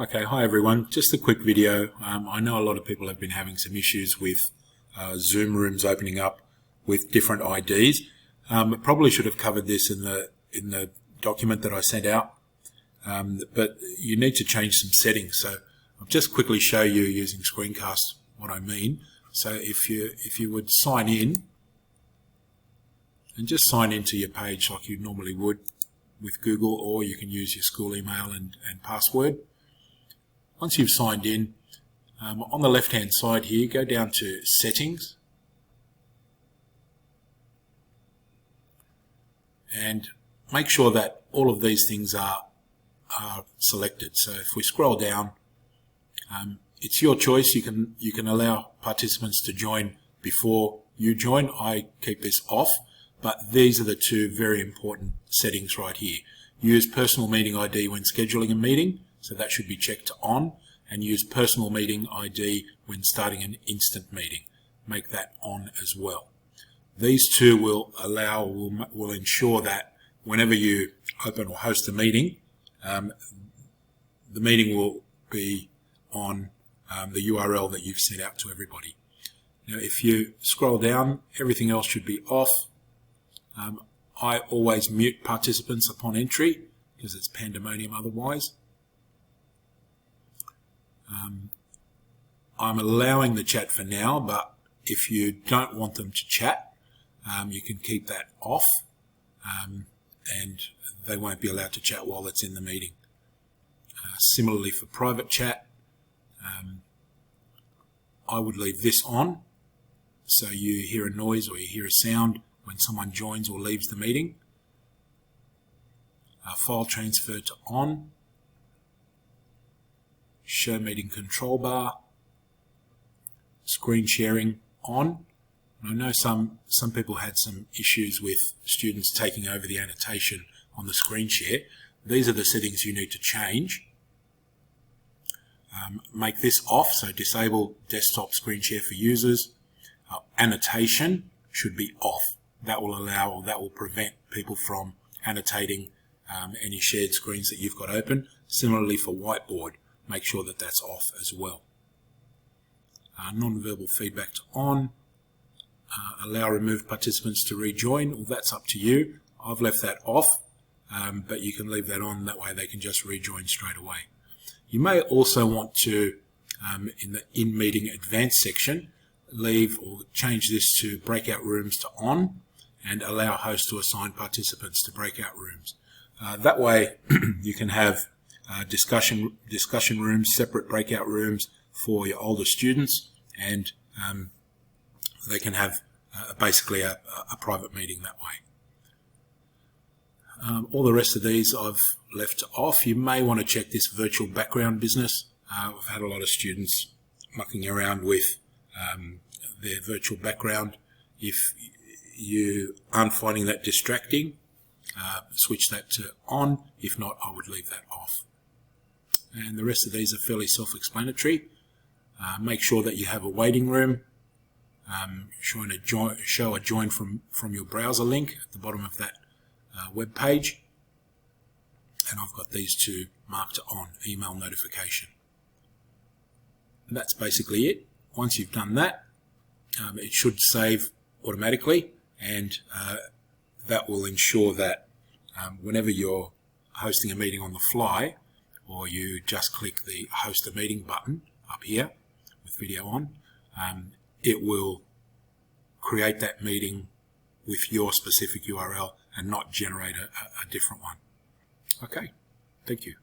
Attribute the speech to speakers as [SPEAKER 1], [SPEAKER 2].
[SPEAKER 1] Okay, hi everyone. Just a quick video. I know a lot of people have been having some issues with Zoom rooms opening up with different IDs. Probably should have covered this in the document that I sent out, but you need to change some settings. So I'll just quickly show you using Screencast what I mean. So if you would sign in and just sign into your page like you normally would with Google, or you can use your school email and password. Once you've signed in, on the left-hand side here, go down to Settings, and make sure that all of these things are selected. So if we scroll down, it's your choice. You can allow participants to join before you join. I keep this off, but these are the two very important settings right here. Use personal meeting ID when scheduling a meeting. So that should be checked on, and use personal meeting ID when starting an instant meeting. Make that on as well. These two will ensure that whenever you open or host a meeting, the meeting will be on the URL that you've sent out to everybody. Now, if you scroll down, everything else should be off. I always mute participants upon entry because it's pandemonium otherwise. I'm allowing the chat for now, but if you don't want them to chat, you can keep that off, and they won't be allowed to chat while it's in the meeting. Similarly for private chat, I would leave this on, so you hear a noise or you hear a sound when someone joins or leaves the meeting. File transfer to on. Show meeting control bar, screen sharing on. And I know some people had some issues with students taking over the annotation on the screen share. These are the settings you need to change. Make this off, so disable desktop screen share for users. Annotation should be off. That will allow, or that will prevent people from annotating any shared screens that you've got open. Similarly for whiteboard, make sure that that's off as well. Non-verbal feedback to on. Allow removed participants to rejoin. Well, that's up to you. I've left that off, but you can leave that on. That way they can just rejoin straight away. You may also want to, in the in-meeting advanced section, leave or change this to breakout rooms to on, and allow hosts to assign participants to breakout rooms. That way you can have discussion rooms, separate breakout rooms for your older students, and they can have basically a private meeting that way. All the rest of these I've left off. You may want to check this virtual background business. I've had a lot of students mucking around with their virtual background. If you aren't finding that distracting, switch that to on. If not, I would leave that off. And the rest of these are fairly self-explanatory. Make sure that you have a waiting room. Show a join from your browser link at the bottom of that web page. And I've got these two marked on, email notification. And that's basically it. Once you've done that, it should save automatically, and that will ensure that whenever you're hosting a meeting on the fly, or you just click the host a meeting button up here with video on, it will create that meeting with your specific URL and not generate a different one. Okay, thank you.